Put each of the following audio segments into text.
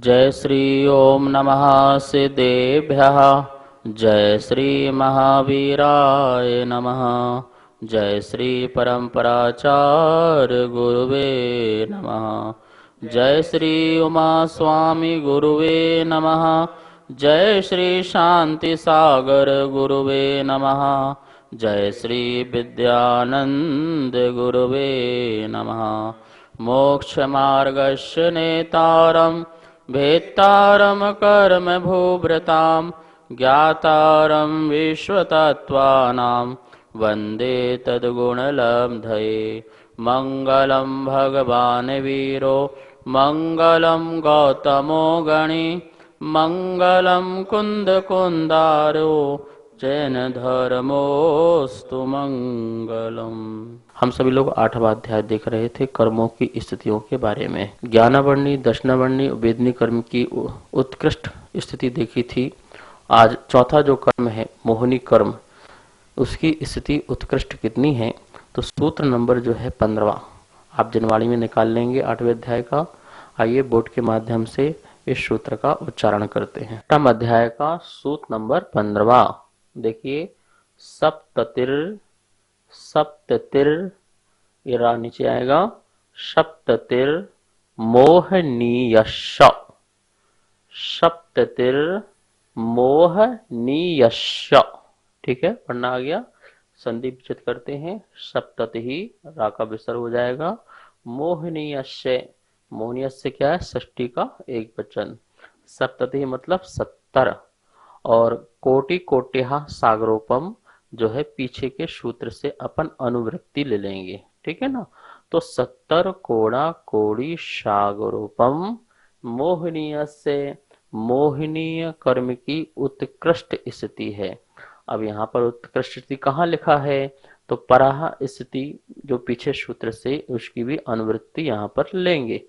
जय श्री ओम नमः सिद्धेभ्यः। जय श्री महावीराय नमः। जय श्री परम्पराचार्य गुरुवे नमः। जय श्री उमा स्वामी गुरुवे नमः। जय श्री शांति सागर गुरुवे नमः। जय श्री विद्यानंद गुरुवे नमः। मोक्ष मार्गस्य नेतारं भेत्तारं कर्म भूभृतां ज्ञातारं विश्वतत्त्वानां वन्दे तद्गुणलब्धये। मङ्गलं भगवान् वीरो मङ्गलं गौतमो गणी मङ्गलं कुन्दकुन्दारो जैन धर्मोस्तु मंगलम। हम सभी लोग 8वां अध्याय देख रहे थे कर्मों की स्थितियों के बारे में। ज्ञानावर्णी, दशनावर्णी, वेदनी कर्म की उत्कृष्ट स्थिति देखी थी। आज चौथा जो कर्म है मोहिनी कर्म, उसकी स्थिति उत्कृष्ट कितनी है? तो सूत्र नंबर जो है 15वां आप जनवाणी में निकाल लेंगे 8वें अध्याय का। आइए बोर्ड के माध्यम से इस सूत्र का उच्चारण करते हैं। 8वां अध्याय का सूत्र नंबर 15वां देखिए। सप्ततिर सप्ततिर इरा नीचे आएगा। सप्ततिर मोहनीयश। सप्ततिर मोहनीयश। ठीक है, पढ़ना आ गया। संधि विच्छेद करते हैं। सप्तति ही रा का विसर्ग हो जाएगा। मोहनीयस्य, मोहनीयस्य क्या है? षष्ठी का एक वचन। सप्तति मतलब 70 और कोटि कोट्यः सागरोपम जो है पीछे के सूत्र से अपन अनुवृत्ति ले लेंगे। ठीक है ना। तो 70 कोड़ा कोड़ी सागरोपम मोहनीय से मोहनीय कर्म की उत्कृष्ट स्थिति है। अब यहाँ पर उत्कृष्ट स्थिति कहाँ लिखा है? तो पराह स्थिति जो पीछे सूत्र से उसकी भी अनुवृत्ति यहाँ पर लेंगे।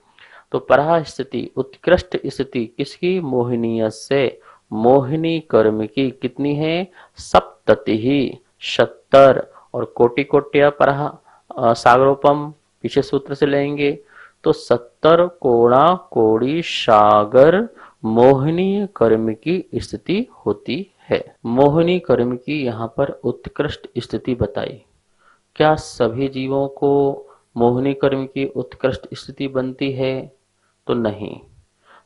तो पराह स्थिति उत्कृष्ट स्थिति किसकी? मोहिनीय से मोहिनी कर्म की कितनी है? सप्तति ही 70 और कोटि कोट्या पराह सागरोपम पीछे सूत्र से लेंगे। तो 70 कोड़ा कोड़ी सागर मोहिनी कर्म की स्थिति होती है। मोहिनी कर्म की यहाँ पर उत्कृष्ट स्थिति बताई। क्या सभी जीवों को मोहिनी कर्म की उत्कृष्ट स्थिति बनती है? तो नहीं।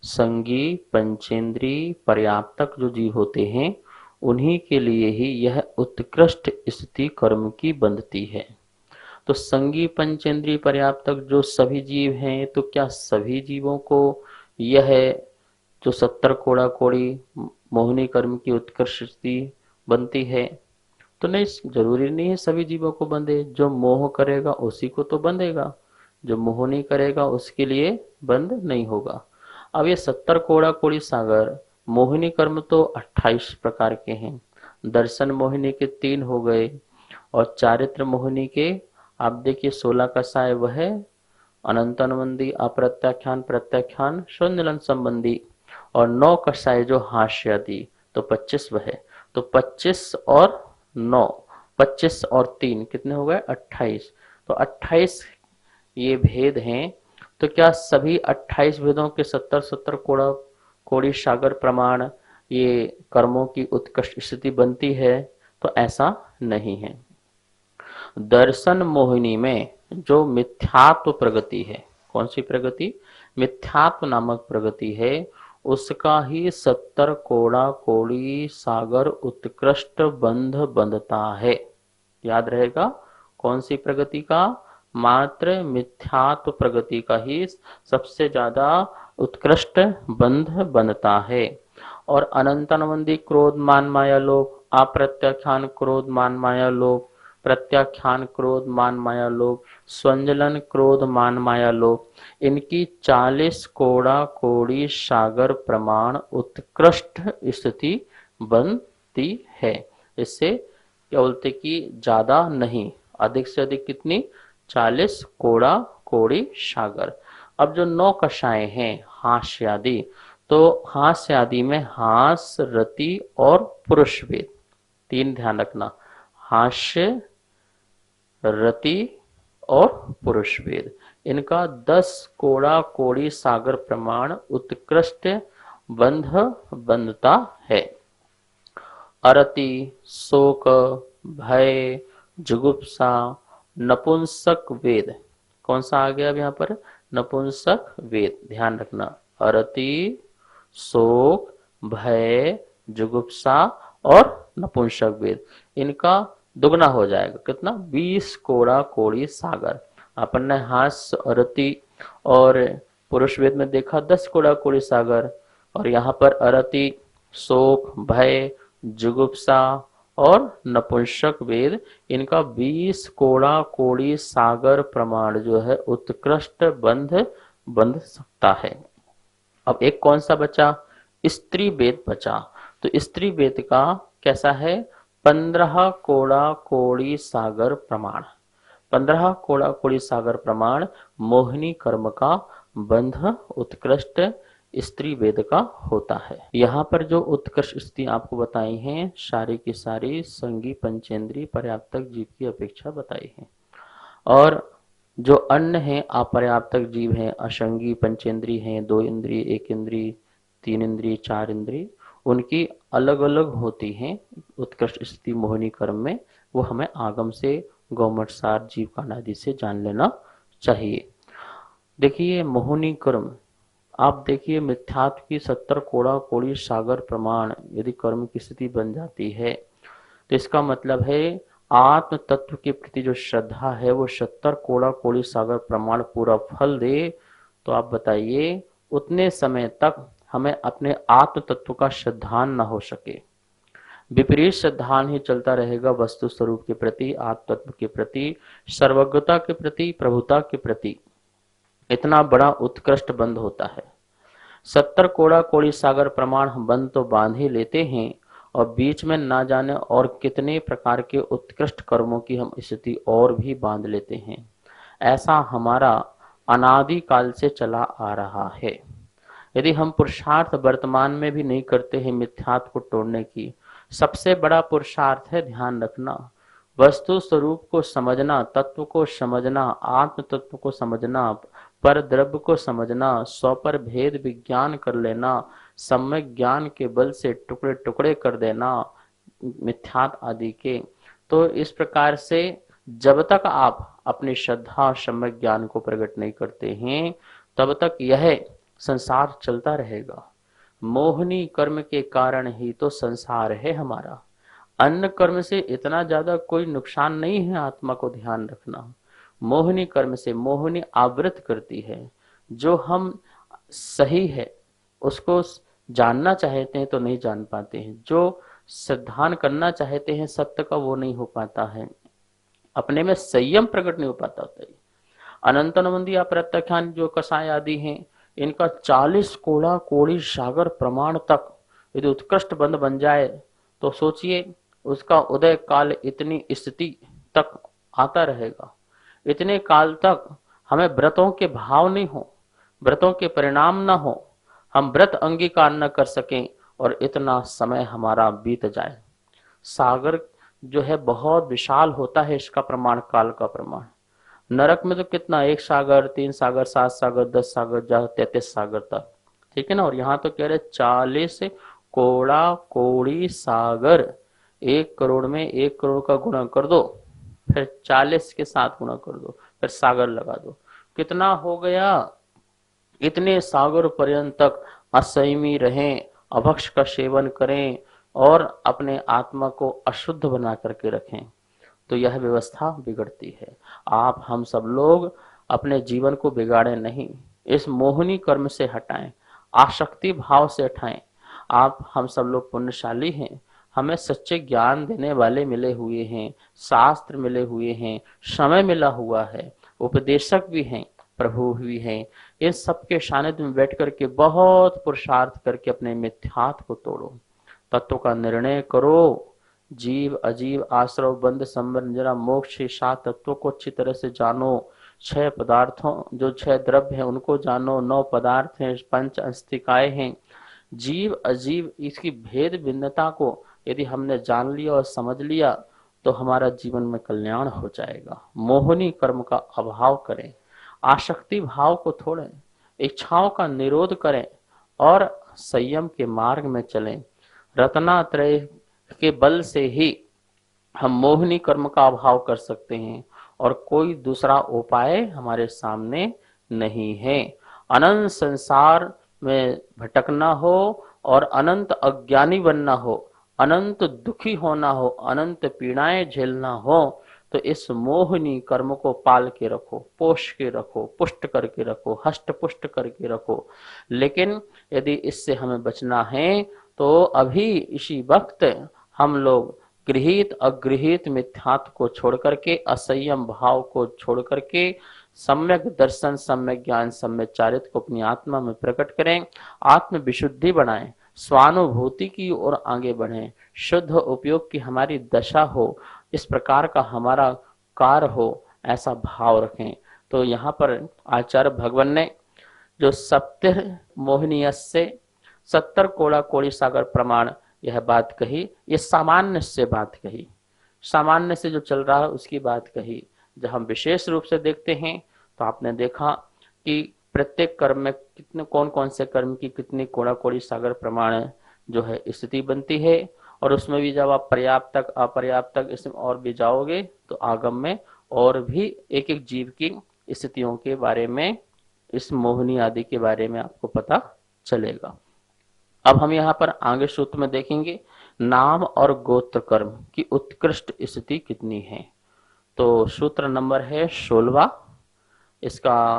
संगी पंचेंद्री पर्याप्तक जो जीव होते हैं उन्हीं के लिए ही यह उत्कृष्ट स्थिति कर्म की बनती है। तो संगी पंचेंद्री पर्याप्तक जो सभी जीव हैं, तो क्या सभी जीवों को यह जो 70 कोड़ा कोड़ी मोहिनी कर्म की उत्कृष्ट स्थिति बनती है? तो नहीं, जरूरी नहीं है सभी जीवों को बंधे। जो मोह करेगा उसी को तो बंधेगा, जो मोह नहीं करेगा उसके लिए बंद नहीं होगा। अब ये 70 कोड़ा कोड़ी सागर मोहिनी कर्म तो 28 प्रकार के हैं। दर्शन मोहिनी के 3 हो गए और चारित्र मोहिनी के आप देखिए 16 का साय वह है अनंतनवंदी, अप्रत्याख्यान, प्रत्याख्यान, शून्यलन संबंधी और 9 का साय जो हास्यादि तो 25 वह है। तो 25 और 9, 25 और 3 कितने हो गए? 28। तो 28 ये भेद हैं। तो क्या सभी 28 भेदों के 70 कोड़ा कोड़ी सागर प्रमाण ये कर्मों की उत्कृष्ट स्थिति बनती है? तो ऐसा नहीं है। दर्शन मोहिनी में जो मिथ्यात्व प्रगति है, कौन सी प्रगति? मिथ्यात्व नामक प्रगति है, उसका ही 70 कोड़ा कोड़ी सागर उत्कृष्ट बंध बंधता है। याद रहेगा कौन सी प्रगति का? मात्र मिथ्यात्व प्रगति का ही सबसे ज्यादा उत्कृष्ट बंध बनता है। और अनंतनवंदी क्रोध मान माया लोभ, अप्रत्याख्यान क्रोध मान माया लोभ, प्रत्याख्यान क्रोध मान माया लोभ, स्वंजलन क्रोध मान माया लोभ, इनकी 40 कोड़ा कोड़ी सागर प्रमाण उत्कृष्ट स्थिति बनती है। इससे क्या बोलते कि ज्यादा नहीं, अधिक से अधिक कितनी? 40 कोड़ा कोड़ी सागर। अब जो 9 कषाय हैं हास्यादि, तो हास्यादि में हास, रति और पुरुष वेद 3 ध्यान रखना। हास्य, रति और पुरुष वेद इनका 10 कोड़ा कोड़ी सागर प्रमाण उत्कृष्ट बंध बंधता है। अरति, शोक, भय, जुगुप्सा, नपुंसक वेद। कौन सा आ गया अब यहाँ पर? नपुंसक वेद, ध्यान रखना। अरति, शोक, भय, जुगुप्सा और नपुंसक वेद, इनका दुगना हो जाएगा। कितना? 20 कोड़ा कोड़ी सागर। अपन ने हास्य, अरति और पुरुष वेद में देखा 10 कोड़ा कोड़ी सागर, और यहाँ पर अरति, शोक, भय, जुगुप्सा और नपुंसक वेद, इनका 20 कोड़ा कोड़ी सागर प्रमाण जो है उत्कृष्ट बंध बंध सकता है। अब एक कौन सा बचा? स्त्री वेद बचा। तो स्त्री वेद का कैसा है? 15 कोड़ा कोड़ी सागर प्रमाण। 15 कोड़ा कोड़ी सागर प्रमाण मोहिनी कर्म का बंध उत्कृष्ट स्त्री वेद का होता है। यहाँ पर जो उत्कृष्ट स्त्री आपको बताई हैं, सारी की सारी संगी पंचेंद्री पर्याप्तक जीव की अपेक्षा बताई है। और जो अन्य हैं अपर्याप्तक जीव हैं, असंगी पंचेंद्री हैं, 2 इंद्री, 1 इंद्री, 3 इंद्री, 4 इंद्री, उनकी अलग अलग होती हैं उत्कृष्ट स्थिति मोहिनी कर्म में। वो हमें आगम से, गौमटसार, जीव कानादि से जान लेना चाहिए। देखिए मोहिनी कर्म, आप देखिए मिथ्यात्व की 70 कोड़ा कोड़ी सागर प्रमाण यदि कर्म की स्थिति बन जाती है, तो इसका मतलब है आत्म तत्व के प्रति जो श्रद्धा है वो 70 कोड़ा कोड़ी सागर प्रमाण पूरा फल दे। तो आप बताइए उतने समय तक हमें अपने आत्म तत्व का श्रद्धान न हो सके, विपरीत श्रद्धान ही चलता रहेगा वस्तु स्वरूप के प्रति, आत्म तत्व के प्रति, सर्वज्ञता के प्रति, प्रभुता के प्रति। इतना बड़ा उत्कृष्ट बंध होता है। 70 कोड़ा कोड़ी सागर प्रमाण हम बंध तो बांध ही लेते हैं, और बीच में ना जाने और कितने प्रकार के उत्कृष्ट कर्मों की हम स्थिति और भी बांध लेते हैं। ऐसा हमारा अनादि काल से चला आ रहा है। यदि हम पुरुषार्थ वर्तमान में भी नहीं करते हैं मिथ्यात्व को तोड़ने की, सबसे बड़ा पुरुषार्थ है, ध्यान रखना, वस्तु स्वरूप को समझना, तत्व को समझना, आत्म तत्व को समझना, पर द्रव्य को समझना, स्व पर भेद विज्ञान कर लेना, सम्यक ज्ञान के बल से टुकड़े टुकड़े कर देना मिथ्यात आदि के। तो इस प्रकार से जब तक आप अपनी श्रद्धा सम्यक ज्ञान को प्रकट नहीं करते हैं, तब तक यह संसार चलता रहेगा। मोहिनी कर्म के कारण ही तो संसार है हमारा। अन्य कर्म से इतना ज्यादा कोई नुकसान नहीं है, आत्मा को ध्यान रखना। मोहिनी कर्म से मोहिनी आवृत करती है। जो हम सही है उसको जानना चाहते हैं तो नहीं जान पाते हैं, जो श्रद्धान करना चाहते हैं सत्य का वो नहीं हो पाता है, अपने में संयम प्रकट नहीं हो पाता होता है। अनंतनवंदी या प्रत्याख्यान जो कसाय आदि हैं, इनका 40 कोड़ा कोड़ी सागर प्रमाण तक यदि उत्कृष्ट बंध बन जाए तो सोचिए उसका उदय काल इतनी स्थिति तक आता रहेगा। इतने काल तक हमें व्रतों के भाव नहीं हो, व्रतों के परिणाम ना हो, हम व्रत अंगीकार न कर सकें और इतना समय हमारा बीत जाए। सागर जो है बहुत विशाल होता है, इसका प्रमाण काल का प्रमाण। नरक में तो कितना, 1 सागर, 3 सागर, 7 सागर, 10 सागर, 33 सागर तक, ठीक है ना। और यहाँ तो कह रहे 40 कोड़ा कोड़ी सागर। 1 करोड़ में 1 करोड़ का गुणा कर दो, फिर 40 के साथ गुणा कर दो, फिर सागर लगा दो, कितना हो गया। इतने सागर पर्यंत तक असंयमी रहें, अभक्ष का सेवन करें और अपने आत्मा को अशुद्ध बना करके रखें, तो यह व्यवस्था बिगड़ती है। आप हम सब लोग अपने जीवन को बिगाड़े नहीं, इस मोहिनी कर्म से हटाएं, आसक्ति भाव से हटाएं। आप हम सब लोग पुण्यशाली हैं, हमें सच्चे ज्ञान देने वाले मिले हुए हैं, शास्त्र मिले हुए हैं, समय मिला हुआ है, उपदेशक भी हैं, प्रभु भी हैं। इन सबके सानिध्य में बैठ करके बहुत पुरुषार्थ करके अपने मिथ्यात्व को तोड़ो, तत्व का निर्णय करो। जीव अजीव आश्रव बंध संबंध जरा मोक्ष 7 तत्वों को अच्छी तरह से जानो। 6 पदार्थों जो 6 द्रव्य हैं उनको जानो, 9 पदार्थ हैं, 5 अस्तिकाएं हैं। जीव अजीव इसकी भेद भिन्नता को यदि हमने जान लिया और समझ लिया तो हमारा जीवन में कल्याण हो जाएगा। मोहिनी कर्म का अभाव करें, आसक्ति भाव को छोड़ें, इच्छाओं का निरोध करें और संयम के मार्ग में चलें। रत्नात्रय के बल से ही हम मोहिनी कर्म का अभाव कर सकते हैं और कोई दूसरा उपाय हमारे सामने नहीं है। अनंत संसार में भटकना हो और अनंत अज्ञानी बनना हो, अनंत दुखी होना हो, अनंत पीड़ाएं झेलना हो, तो इस मोहिनी कर्म को पाल के रखो, पोष के रखो, पुष्ट करके रखो, हष्ट पुष्ट करके रखो। लेकिन यदि इससे हमें बचना है तो अभी इसी वक्त हम लोग गृहीत अगृहीत मिथ्यात्व को छोड़ करके, असंयम भाव को छोड़ करके सम्यक दर्शन, सम्यक ज्ञान, सम्यक चारित्र को अपनी आत्मा में प्रकट करें, आत्म विशुद्धि बनाएं, स्वानुभूति की ओर आगे बढ़ें, शुद्ध उपयोग की हमारी दशा हो, इस प्रकार का हमारा कार्य हो, ऐसा भाव रखें। तो यहाँ पर आचार्य भगवान ने जो सप्त मोहिनीयस्य 70 कोड़ा कोड़ी सागर प्रमाण यह बात कही, ये सामान्य से बात कही, सामान्य से जो चल रहा है उसकी बात कही। जब हम विशेष रूप से देखते हैं तो आपने देखा कि प्रत्येक कर्म में कितने कौन कौन से कर्म की कितनी कोड़ा कोड़ी सागर प्रमाण जो है स्थिति बनती है, और उसमें भी जब आप पर्याप्त तक अपर्याप्त तक इसमें और भी जाओगे तो आगम में और भी एक एक जीव की स्थितियों के बारे में, इस मोहिनी आदि के बारे में आपको पता चलेगा। अब हम यहाँ पर आगे सूत्र में देखेंगे नाम और गोत्र कर्म की उत्कृष्ट स्थिति कितनी है। तो सूत्र नंबर है 16, इसका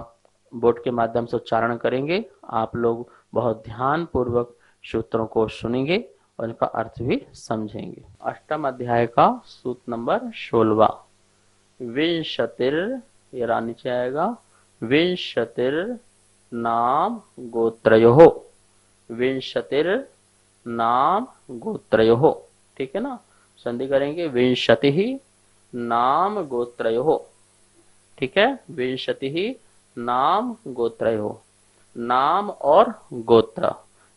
बोर्ड के माध्यम से उच्चारण करेंगे। आप लोग बहुत ध्यान पूर्वक सूत्रों को सुनेंगे और इनका अर्थ भी समझेंगे। अष्टम अध्याय का सूत्र नंबर 16, विंशतिर, ये नीचे आएगा, विंशतिर नाम गोत्रयोः, विंशतिर नाम गोत्रयोः, ठीक है ना। संधि करेंगे विंशति नाम गोत्रयोः, ठीक है, विंशति नाम गोत्रयोः। नाम और गोत्र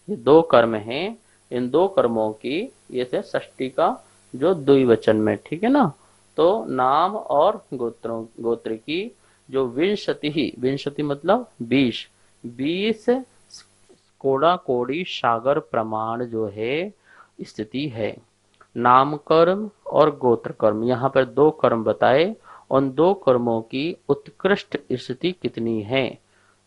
ये दो कर्म हैं, इन दो कर्मों की ये से षष्ठी का जो द्विवचन में, ठीक है ना। तो नाम और गोत्र की जो विंशति, विंशति मतलब 20 कोड़ा कोड़ी सागर प्रमाण जो है स्थिति है। नाम कर्म और गोत्र कर्म, यहाँ पर दो कर्म बताए, उन दो कर्मों की उत्कृष्ट स्थिति कितनी है।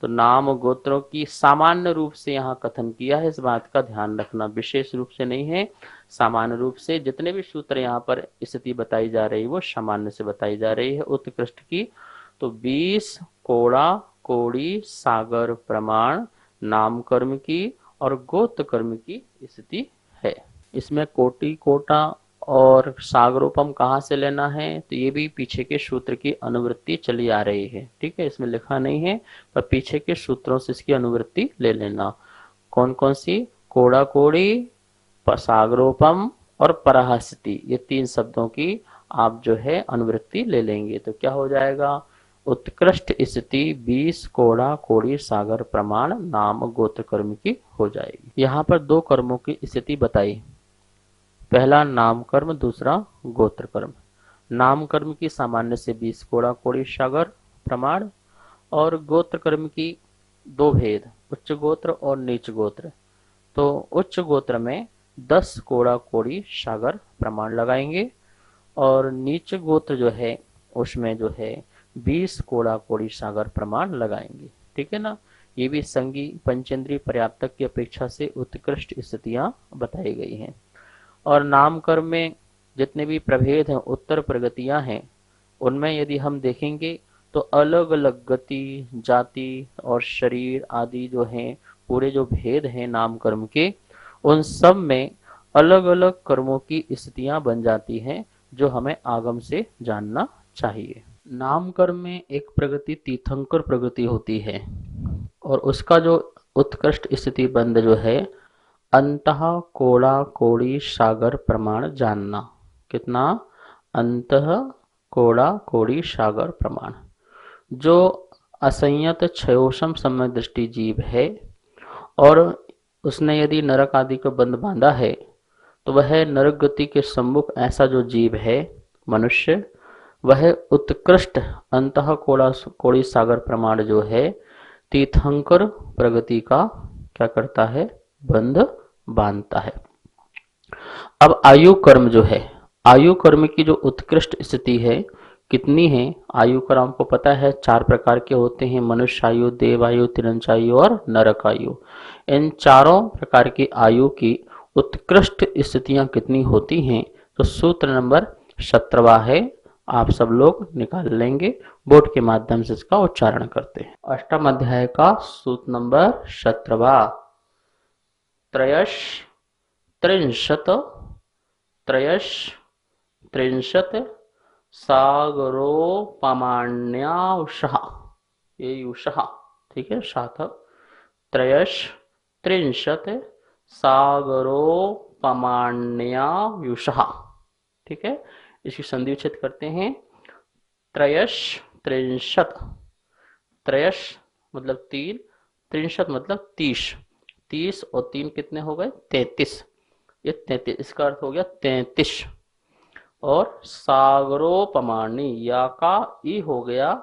तो नाम गोत्रों की सामान्य रूप से यहाँ कथन किया है, इस बात का ध्यान रखना, विशेष रूप से नहीं है, सामान्य रूप से जितने भी सूत्र यहाँ पर स्थिति बताई जा रही है वो सामान्य से बताई जा रही है उत्कृष्ट की। तो 20 कोड़ा कोड़ी सागर प्रमाण नाम कर्म की और गोत्र कर्म की स्थिति है। इसमें कोटि कोटा और सागरोपम कहाँ से लेना है, तो ये भी पीछे के सूत्र की अनुवृत्ति चली आ रही है, ठीक है, इसमें लिखा नहीं है, पर पीछे के सूत्रों से इसकी अनुवृत्ति ले लेना। कौन कौन सी, कोड़ा कोड़ी, सागरोपम और पराहस्ति, ये 3 शब्दों की आप जो है अनुवृत्ति ले लेंगे तो क्या हो जाएगा, उत्कृष्ट स्थिति 20 कोड़ा कोड़ी सागर प्रमाण नाम गोत्र कर्म की हो जाएगी। यहाँ पर दो कर्मों की स्थिति बताई, पहला नाम कर्म, दूसरा गोत्र कर्म। नाम कर्म की सामान्य से 20 कोड़ा कोड़ी सागर प्रमाण, और गोत्र कर्म की दो भेद, उच्च गोत्र और नीच गोत्र। तो उच्च गोत्र में 10 कोड़ा कोड़ी सागर प्रमाण लगाएंगे और नीच गोत्र जो है उसमें जो है 20 कोड़ा कोड़ी सागर प्रमाण लगाएंगे, ठीक है ना। ये भी संगी पंचेंद्रीय पर्याप्तक की अपेक्षा से उत्कृष्ट स्थितियां बताई गई हैं। और नाम कर्म में जितने भी प्रभेद हैं, उत्तर प्रगतियां हैं, उनमें यदि हम देखेंगे तो अलग अलग गति, जाति और शरीर आदि जो हैं, पूरे जो भेद हैं नाम कर्म के, उन सब में अलग अलग कर्मों की स्थितियां बन जाती हैं जो हमें आगम से जानना चाहिए। नाम कर्म में एक प्रगति तीर्थंकर प्रगति होती है और उसका जो उत्कृष्ट स्थिति बंद जो है, अंतः कोड़ा कोड़ी सागर प्रमाण जानना। कितना, अंतः कोड़ा कोड़ी सागर प्रमाण। जो असंयत क्षयोषम समय दृष्टि जीव है और उसने यदि नरक आदि को बंद बांधा है तो वह नरक गति के सम्मुख ऐसा जो जीव है मनुष्य, वह उत्कृष्ट अंतः कोड़ी सागर प्रमाण जो है तीर्थंकर प्रगति का क्या करता है, बंध बांधता है। अब आयु कर्म जो है, आयु कर्म की जो उत्कृष्ट स्थिति है कितनी है, आयु कर्म आपको पता है 4 प्रकार के होते हैं, मनुष्य आयु, देव आयु, तिरंच आयु और नरक आयु। इन चारों प्रकार की आयु की उत्कृष्ट स्थितियां कितनी होती हैं, तो सूत्र नंबर 17वां है, आप सब लोग निकाल लेंगे, बोर्ड के माध्यम से इसका उच्चारण करते हैं। अष्टम अध्याय का सूत्र नंबर 17वां, त्रयश त्रिंशत त्रिंशत सागरोपमाण्याउषः, ये युषः, ठीक है, साथ त्रयश त्रिंशत सागरोपमाण्यायुषः, ठीक है। इसकी संधि विच्छेद करते हैं, त्रयश त्रिंशत, त्रयश मतलब 3, त्रिंशत मतलब 30, 30 और 3 कितने हो गए 33, ये 33, इसका अर्थ हो गया 33। और सागरोपमाणी, या का ई हो गया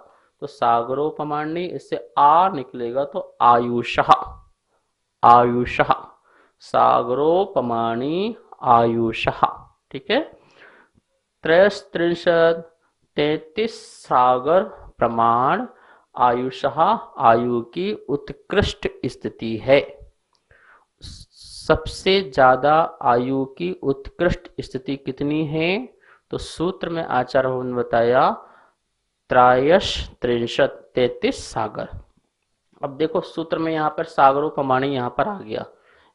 तो सागरोपमाणी, इससे आ निकलेगा तो आयुषः, आयुषः, सागरोपमाणी आयुषः, ठीक है। त्रयस्त्रिंशत् 33 सागर प्रमाण आयुषः, आयु की उत्कृष्ट स्थिति है। सबसे ज्यादा आयु की उत्कृष्ट स्थिति कितनी है, तो सूत्र में आचार्य ने बताया त्रयश त्रिंशत 33 सागर। अब देखो सूत्र में यहाँ पर सागरोपमाणी यहाँ पर आ गया,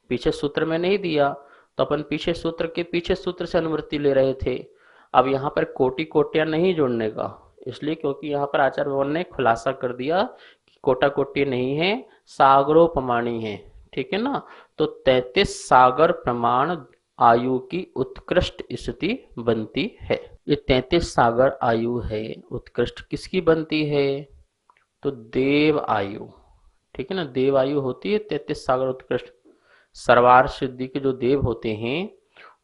पीछे सूत्र में नहीं दिया, तो अपन पीछे सूत्र के पीछे सूत्र से अनुवृत्ति ले रहे थे। अब यहाँ पर कोटि कोटियां नहीं जोड़ने का, इसलिए क्योंकि यहाँ पर आचार्य भवन ने खुलासा कर दिया कि कोटा कोटि नहीं है, सागरोपमाणी है, ठीक है ना। तो 33 सागर प्रमाण आयु की उत्कृष्ट स्थिति बनती है। ये 33 सागर आयु है, उत्कृष्ट किसकी बनती है, तो देव आयु, ठीक है ना, देव आयु होती है 33 सागर उत्कृष्ट। सर्वार्थ सिद्धि के जो देव होते हैं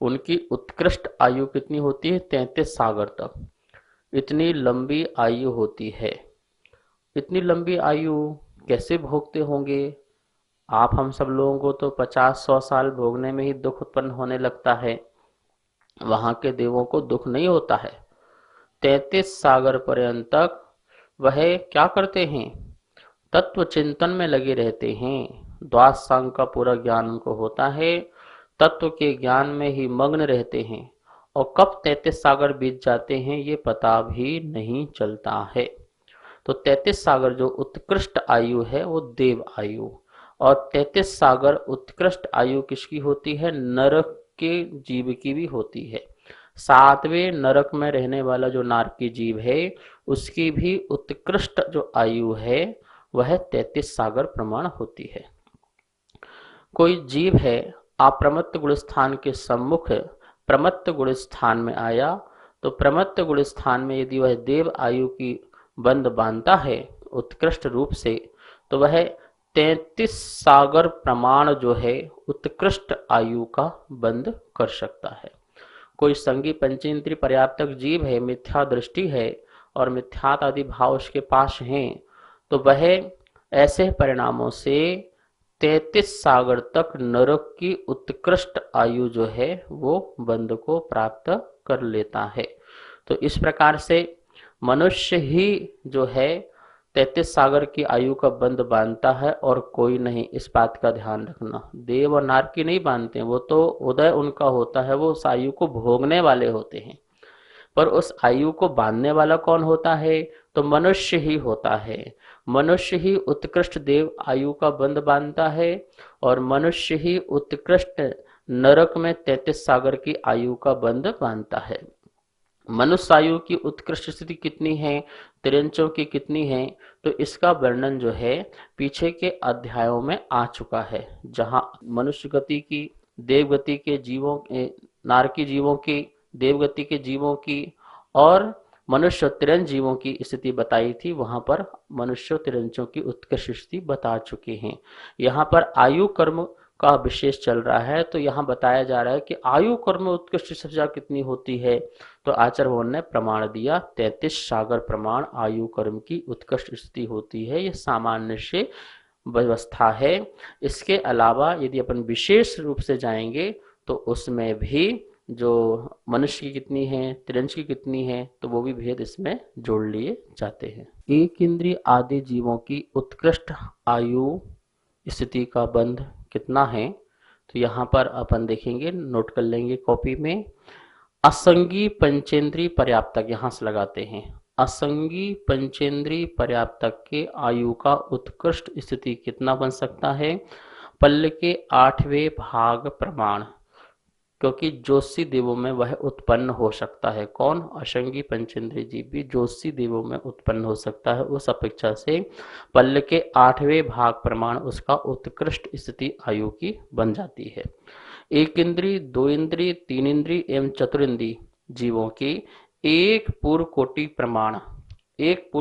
उनकी उत्कृष्ट आयु कितनी होती है, 33 सागर तक। इतनी लंबी आयु होती है, इतनी लंबी आयु कैसे भोगते होंगे आप, हम सब लोगों को तो 50-100 साल भोगने में ही दुख उत्पन्न होने लगता है, वहां के देवों को दुख नहीं होता है। 33 सागर पर्यंत तक वह क्या करते हैं, तत्व चिंतन में लगे रहते हैं, द्वादशांग का पूरा ज्ञान उनको होता है, तत्व के ज्ञान में ही मग्न रहते हैं, और कब 33 सागर बीत जाते हैं ये पता भी नहीं चलता है। तो 33 सागर जो उत्कृष्ट आयु है वो देव आयु, और 33 सागर उत्कृष्ट आयु किसकी होती है, नरक के जीव की भी होती है। 7वें नरक में रहने वाला जो नारकी जीव है उसकी भी उत्कृष्ट जो आयु है वह 33 सागर प्रमाण होती है। कोई जीव है अप्रमत्त गुण स्थान के सम्मुख प्रमत्त गुण स्थान में आया, तो प्रमत्त गुण स्थान में यदि वह देव आयु की बंद बांधता है उत्कृष्ट रूप से, तो वह 33 सागर प्रमाण जो है उत्कृष्ट आयु का बंद कर सकता है। कोई संगी पंचेंद्रिय पर्याप्तक जीव है, मिथ्या दृष्टि है और मिथ्यात आदि भाव उसके पास हैं, तो वह ऐसे परिणामों से 33 सागर तक नरक की उत्कृष्ट आयु जो है वो बंध को प्राप्त कर लेता है। तो इस प्रकार से मनुष्य ही जो है 33 सागर की आयु का बंध बांधता है और कोई नहीं, इस बात का ध्यान रखना। देव और नारकी नहीं बांधते हैं, वो तो उदय उनका होता है, वो उस आयु को भोगने वाले होते हैं, पर उस आयु को बांधने वाला कौन होता है, तो मनुष्य ही होता है। मनुष्य ही उत्कृष्ट देव आयु का बंध बांधता है और मनुष्य ही उत्कृष्ट नरक में 33 सागर की आयु का बंध बांधता है। मनुष्य आयु की उत्कृष्ट स्थिति कितनी है, तिरंचों की कितनी है, तो इसका वर्णन जो है पीछे के अध्यायों में आ चुका है, जहां मनुष्य गति की, देव गति के जीवों, नारकी जीवों की, देवगति के जीवों की और मनुष्य तिरंज जीवों की स्थिति बताई थी, वहां पर मनुष्य तिरंजों की उत्कृष्ट स्थिति बता चुके हैं। यहाँ पर आयु कर्म का विशेष चल रहा है, तो यहाँ बताया जा रहा है कि आयु कर्म में उत्कृष्ट सजा कितनी होती है। तो आचार्य भगवान ने प्रमाण दिया 33 सागर प्रमाण आयु कर्म की उत्कृष्ट स्थिति होती है। ये सामान्य से व्यवस्था है। इसके अलावा यदि अपन विशेष रूप से जाएंगे तो उसमें भी जो मनुष्य की कितनी है, तिरंज की कितनी है, तो वो भी भेद इसमें जोड़ लिए जाते हैं। एक इंद्रिय आदि जीवों की उत्कृष्ट आयु स्थिति का बंध कितना है, तो यहाँ पर अपन देखेंगे, नोट कर लेंगे कॉपी में। असंगी पंचेंद्रीय पर्याप्तक यहाँ से लगाते हैं। असंगी पंचेंद्रीय पर्याप्तक के आयु का उत्कृष्ट स्थिति कितना बन सकता है, पल्ल के 8वें भाग प्रमाण, क्योंकि ज्योतिषी देवों में वह उत्पन्न हो सकता है। कौन? असंगी पंचेंद्रिय जीव भी ज्योतिषी देवों में उत्पन्न हो सकता है। उस अपेक्षा से पल्ल के 8वें भाग प्रमाण उसका उत्कृष्ट स्थिति आयु की बन जाती है। एक इंद्रिय, दो इंद्रिय, तीन इंद्रिय एवं चतुरिंद्रिय जीवों की एक पूर्व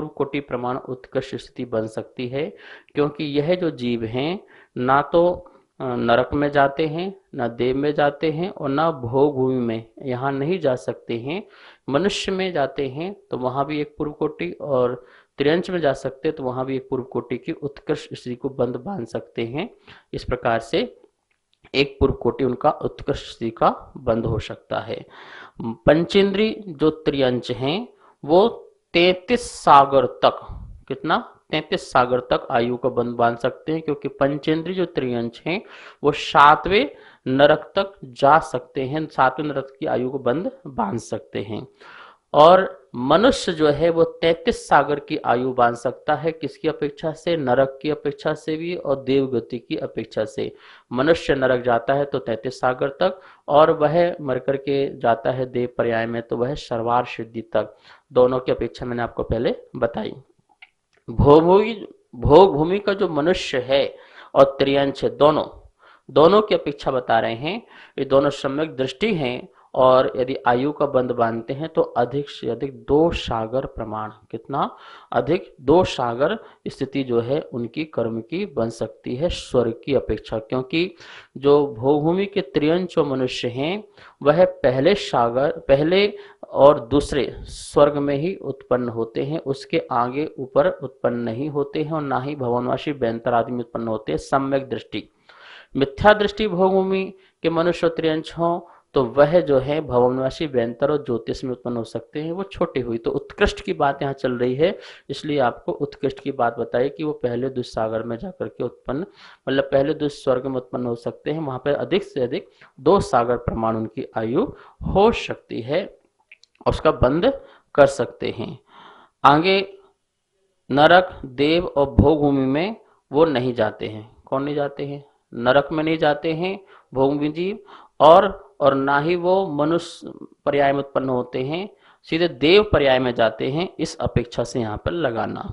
कोटि प्रमाण उत्कृष्ट स्थिति बन सकती है, क्योंकि यह जो जीव हैं ना तो नरक में जाते हैं, ना देव में जाते हैं और ना भोग भूमि में, यहाँ नहीं जा सकते हैं। मनुष्य में जाते हैं तो वहां भी एक पूर्व कोटि, और त्रियंच में जा सकते हैं तो वहां भी एक पूर्व कोटि की उत्कृष्ट स्थिति को बंद बांध सकते हैं। इस प्रकार से एक पूर्व कोटि उनका उत्कृष्ट स्थिति का बंद हो सकता है। पंचेंद्रिय जो त्रियंच हैं वो 33 सागर तक, कितना? 33 सागर तक आयु का बंध बांध सकते हैं, क्योंकि पंचेंद्रिय जो त्रियंच हैं वो 7वें नरक तक जा सकते हैं, 7वें नरक की आयु को बंध बांध सकते हैं। और मनुष्य जो है वो 33 सागर की आयु बांध सकता है। किसकी अपेक्षा से? नरक की अपेक्षा से भी और देवगति की अपेक्षा से। मनुष्य नरक जाता है तो 33 सागर तक, और वह मर करके जाता है देव पर्याय में तो वह सर्वार सिद्धि तक। दोनों की अपेक्षा मैंने आपको पहले बताई। भोग भूमि का जो मनुष्य है और त्रियंच है, दोनों की अपेक्षा बता रहे हैं। ये दोनों सम्यक दृष्टि हैं, और यदि आयु का बंध बांधते हैं तो अधिक से अधिक 2 सागर प्रमाण, कितना? अधिक 2 सागर स्थिति जो है उनकी कर्म की बन सकती है स्वर्ग की अपेक्षा, क्योंकि जो भोगभूमि के त्रियंच मनुष्य हैं वह पहले और दूसरे स्वर्ग में ही उत्पन्न होते हैं, उसके आगे ऊपर उत्पन्न नहीं होते हैं, और ना ही भवनवासी बैंतर आदि में उत्पन्न होते हैं। सम्यक दृष्टि, मिथ्या दृष्टि भोगभूमि के मनुष्य त्रियंच हो तो वह जो है भवनवासी बैंतर और ज्योतिष में उत्पन्न हो सकते हैं, वो छोटी हुई। तो उत्कृष्ट की बात यहाँ चल रही है, इसलिए आपको उत्कृष्ट की बात बताई कि वो पहले दुष्सागर में जाकर के उत्पन्न, मतलब पहले दुष्स्वर्ग में उत्पन्न हो सकते हैं, वहां पर अधिक से अधिक 2 सागर प्रमाण उनकी आयु हो सकती है, उसका बंद कर सकते हैं। आगे नरक, देव और भोग भूमि में वो नहीं जाते हैं। कौन नहीं जाते हैं? नरक में नहीं जाते हैं भोगभूमि जीव, और ना ही वो मनुष्य पर्याय में उत्पन्न होते हैं, सीधे देव पर्याय में जाते हैं। इस अपेक्षा से यहाँ पर लगाना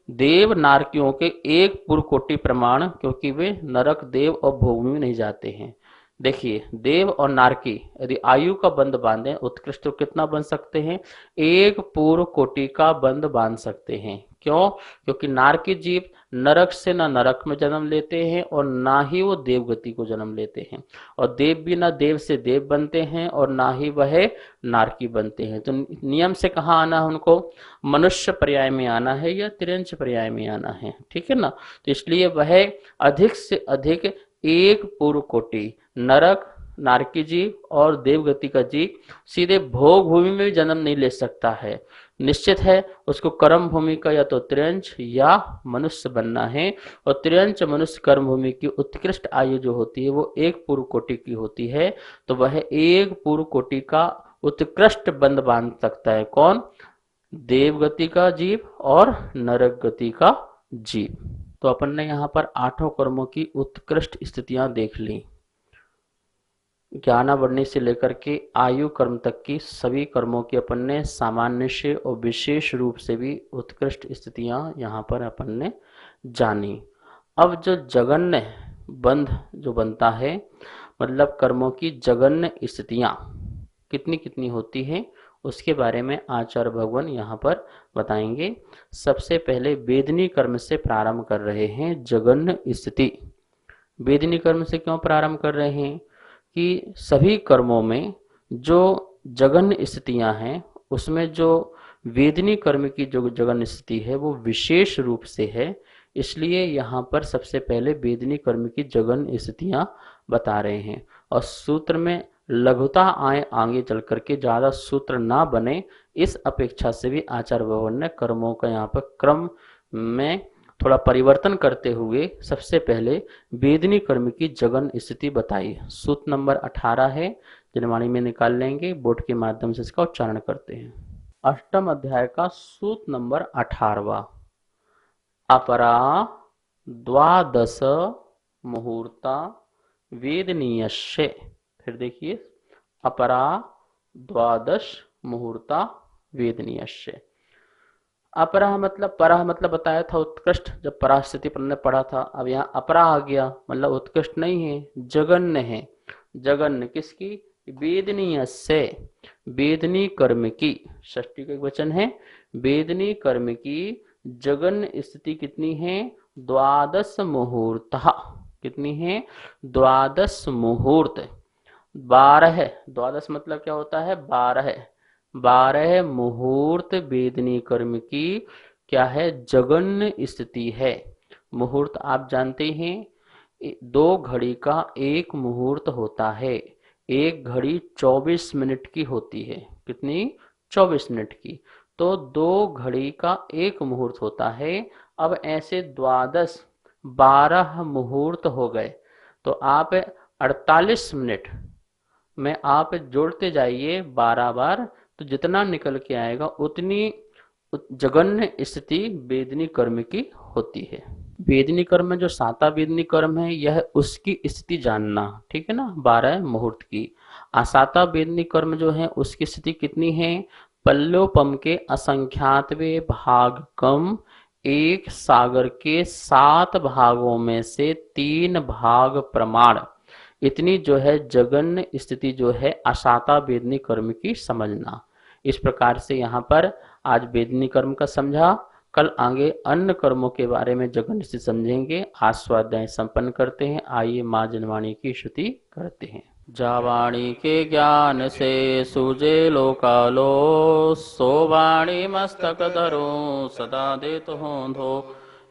देव नारकियों के एक पूर्व कोटि प्रमाण, क्योंकि वे नरक, देव और भोगभूमि में नहीं जाते हैं। देखिए, देव और नारकी यदि आयु का बंध बांधे उत्कृष्ट तो कितना बन सकते हैं? एक पूर्व कोटि का बंध बांध सकते हैं। क्यों? क्योंकि नारकी जीव नरक से ना नरक में जन्म लेते हैं और ना ही वो देवगति को जन्म लेते हैं, और देव भी ना देव से देव बनते हैं और ना ही वह नारकी बनते हैं। तो नियम से कहाँ आना है उनको? मनुष्य पर्याय में आना है या तिरंच पर्याय में आना है, ठीक है ना। तो इसलिए वह अधिक से अधिक एक पूर्व कोटि नरक, नारकी जीव और देवगति का जीव सीधे भोग भूमि में भी जन्म नहीं ले सकता है। निश्चित है उसको कर्म भूमि का या तो त्रियंच या मनुष्य बनना है, और त्रियंच मनुष्य कर्म भूमि की उत्कृष्ट आयु जो होती है वो एक पूर्व कोटि की होती है, तो वह एक पूर्व कोटि का उत्कृष्ट बंध बांध सकता है। कौन? देवगति का जीव और नरक गति का जीव। तो अपन ने यहाँ पर 8 कर्मों की उत्कृष्ट स्थितियां देख ली। ज्ञानावरणी से लेकर के आयु कर्म तक की सभी कर्मों की अपन ने सामान्य से और विशेष रूप से भी उत्कृष्ट स्थितियां यहाँ पर अपन ने जानी। अब जो जघन्य बंध जो बनता है, मतलब कर्मों की जघन्य स्थितियां कितनी कितनी होती है, उसके बारे में आचार्य भगवान यहाँ पर बताएंगे। सबसे पहले वेदनी कर्म से प्रारंभ कर रहे हैं। जघन्य स्थिति वेदिनी कर्म से क्यों प्रारंभ कर रहे हैं कि सभी कर्मों में जो जघन्य स्थितियां हैं उसमें जो वेदिनी कर्म की जो जघन्य स्थिति है वो विशेष रूप से है, इसलिए यहाँ पर सबसे पहले वेदिनी कर्म की जघन्य स्थितियां बता रहे हैं। और सूत्र में लघुता आए आगे चल करके, ज्यादा सूत्र ना बने, इस अपेक्षा से भी आचार्य भगवान ने कर्मों का यहाँ पर क्रम में थोड़ा परिवर्तन करते हुए सबसे पहले वेदिनी कर्म की जघन्य स्थिति बताई। सूत्र नंबर 18 है, जनवाणी में निकाल लेंगे, बोर्ड के माध्यम से इसका उच्चारण करते हैं। अष्टम अध्याय का सूत्र नंबर 18वां। अपरा द्वादश मुहूर्ता वेदनीयस्य। फिर देखिए, अपरा द्वादश मुहूर्ता वेदनीयस्य। अपरा मतलब, परा मतलब बताया था उत्कृष्ट, जब परास्थिति पर ने पढ़ा था। अब यहाँ अपरा आ गया, मतलब उत्कृष्ट नहीं है, जगन्य है। जगन्य किसकी? वेदनीय से, वेदनी कर्म की, षष्ठी का एक वचन है, वेदनी कर्म की जगन्य स्थिति कितनी है? द्वादश मुहूर्त। कितनी है? द्वादश मुहूर्त। 12, द्वादश मतलब क्या होता है? 12। 12 मुहूर्त वेदनी कर्म की क्या है? जघन्य स्थिति है। मुहूर्त आप जानते हैं, 2 घड़ी का एक मुहूर्त होता है। एक घड़ी 24 मिनट की होती है। कितनी? 24 मिनट की। तो 2 घड़ी का एक मुहूर्त होता है। अब ऐसे द्वादश 12 मुहूर्त हो गए, तो आप 48 मिनट में आप जोड़ते जाइए 12 बार, तो जितना निकल के आएगा उतनी जघन्य स्थिति वेदनी कर्म की होती है। वेदनी कर्म में जो 7वां वेदनी कर्म है, यह उसकी स्थिति जानना, ठीक है ना, 12 मुहूर्त की। 7वां वेदनी कर्म जो है उसकी स्थिति कितनी है? पल्लोपम के असंख्यातवे भाग कम, एक सागर के 7 भागों में से 3 भाग प्रमाण। इतनी जो है जघन्य स्थिति जो है असाता वेदनी कर्म की समझना। इस प्रकार से यहाँ पर आज वेदनी कर्म का समझा, कल आगे अन्य कर्मों के बारे में जघन्य स्थिति समझेंगे। आज स्वाध्याय संपन्न करते हैं। आइए माँ जनवाणी की स्तुति करते हैं। जावाणी के ज्ञान से सूझे लोकालो, सो वाणी मस्तक धरो सदा देत हों धो।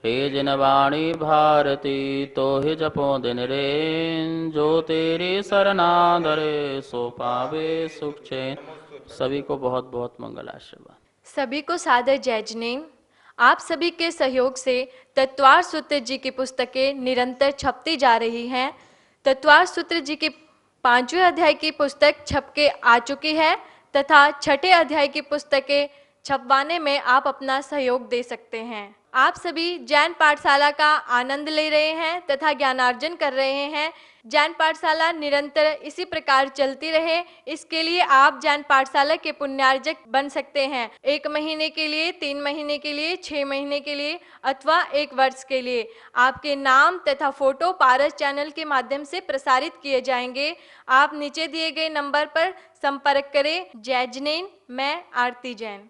हे जिनवाणी भारती तो ही जपो दिन रेन, जो तेरी शरणाधरे सो पावे सुख चैन। सभी को बहुत बहुत मंगल आशीर्वाद। सभी को सादर जय जिनेन्द्र। आप सभी के सहयोग से तत्वार सूत्र जी की पुस्तकें निरंतर छपती जा रही हैं। तत्वार सूत्र जी के 5वें अध्याय की पुस्तक छप के आ चुकी है तथा 6ठे अध्याय की पुस्तकें छपवाने में आप अपना सहयोग दे सकते हैं। आप सभी जैन पाठशाला का आनंद ले रहे हैं तथा ज्ञानार्जन कर रहे हैं। जैन पाठशाला निरंतर इसी प्रकार चलती रहे, इसके लिए आप जैन पाठशाला के पुण्यार्जक बन सकते हैं। 1 महीने के लिए, 3 महीने के लिए, 6 महीने के लिए अथवा 1 वर्ष के लिए आपके नाम तथा फोटो पारस चैनल के माध्यम से प्रसारित किए जाएंगे। आप नीचे दिए गए नंबर पर संपर्क करें। जय जिनेन्द्र। मैं आरती जैन।